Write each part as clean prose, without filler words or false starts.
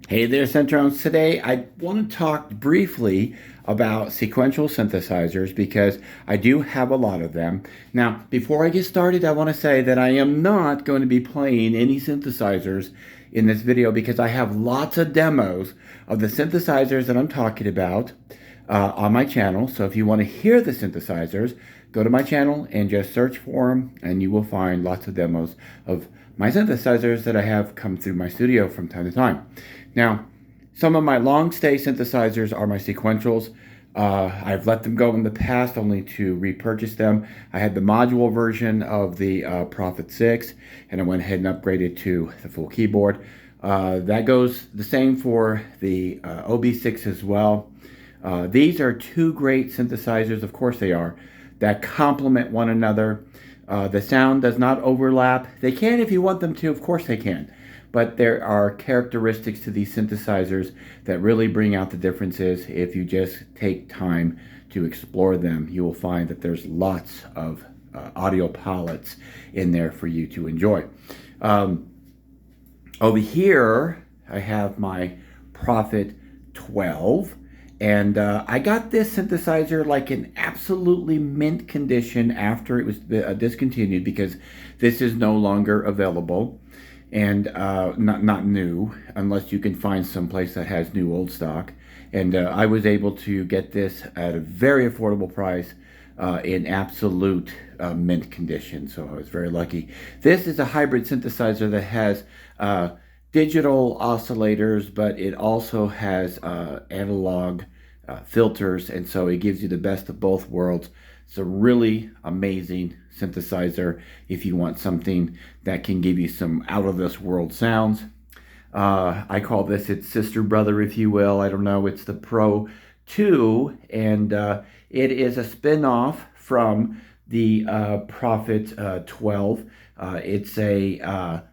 Hey there, Centrons. Today I want to talk briefly about sequential synthesizers because I do have a lot of them. Now, before I get started, I want to say that I am not going to be playing any synthesizers in this video because I have lots of demos of the synthesizers that I'm talking about on my channel. So if you want to hear the synthesizers, go to my channel and just search for them, and you will find lots of demos of my synthesizers that I have come through my studio from time to time. Now, some of my long stay synthesizers are my sequentials. I've let them go in the past only to repurchase them. I had the module version of the Prophet-5, and I went ahead and upgraded to the full keyboard. That goes the same for the OB6 as well. These are two great synthesizers, of course they are, that complement one another. The sound does not overlap. They can if you want them to, of course they can. But there are characteristics to these synthesizers that really bring out the differences. If you just take time to explore them, you will find that there's lots of audio palettes in there for you to enjoy. Over here, I have my Prophet-12. And I got this synthesizer like in absolutely mint condition after it was discontinued, because this is no longer available. And not new, unless you can find some place that has new old stock. And I was able to get this at a very affordable price in absolute mint condition, so I was very lucky. This is a hybrid synthesizer that has digital oscillators, but it also has analog filters, and so it gives you the best of both worlds. It's a really amazing synthesizer if you want something that can give you some out-of-this-world sounds. I call this its sister brother, if you will. I don't know. It's the Pro 2, and it is a spin-off from the Prophet-12. It's a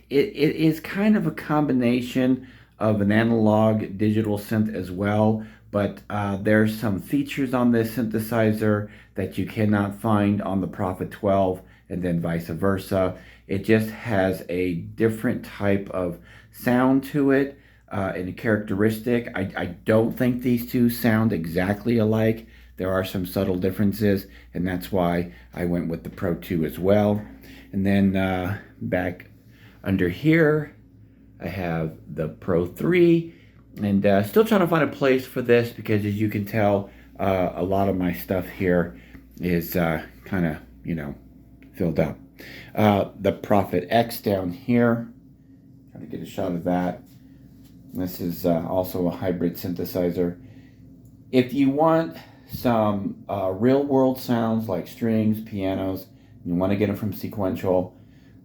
it is kind of a combination of an analog digital synth as well, but there's some features on this synthesizer that you cannot find on the Prophet-12, and then vice versa. It just has a different type of sound to it and a characteristic. I don't think these two sound exactly alike. There are some subtle differences, and that's why I went with the Pro 2 as well. And then back under here, I have the Pro 3, and still trying to find a place for this because, as you can tell, a lot of my stuff here is kind of, filled up. The Prophet X down here, trying to get a shot of that. This is also a hybrid synthesizer. If you want some real-world sounds like strings, pianos, you want to get them from Sequential,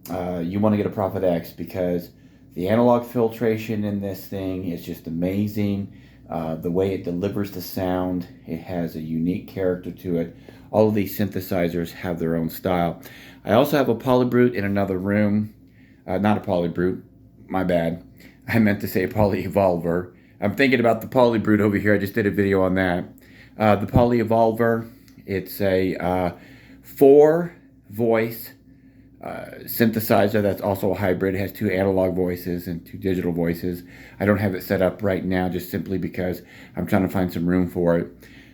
you want to get a Prophet X, because the analog filtration in this thing is just amazing. The way it delivers the sound, it has a unique character to it. All of these synthesizers have their own style. I also have a Polybrute in another room. Not a Polybrute, my bad. I meant to say Polyevolver. I'm thinking about the Polybrute over here. I just did a video on that. The Polyevolver, it's a 4-voice synthesizer that's also a hybrid. It has 2 analog voices and 2 digital voices. I don't have it set up right now just simply because I'm trying to find some room for it.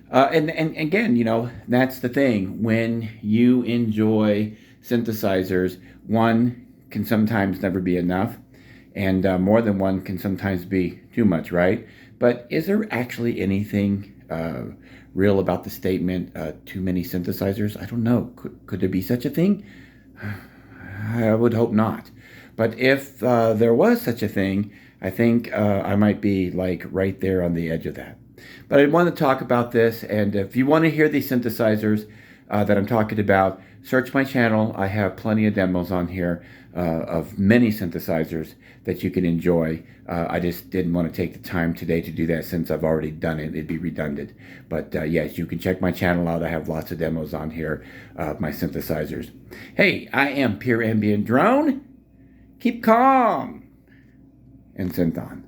And again, that's the thing. When you enjoy synthesizers, one can sometimes never be enough, and more than one can sometimes be too much, right? But is there actually anything real about the statement, too many synthesizers? I don't know. Could there be such a thing? I would hope not. But if there was such a thing, I think I might be like right there on the edge of that. But I want to talk about this, and if you want to hear these synthesizers that I'm talking about, search my channel. I have plenty of demos on here of many synthesizers that you can enjoy. I just didn't want to take the time today to do that since I've already done it. It'd be redundant. But yes, you can check my channel out. I have lots of demos on here of my synthesizers. Hey, I am Pure Ambient Drone. Keep calm and synth on.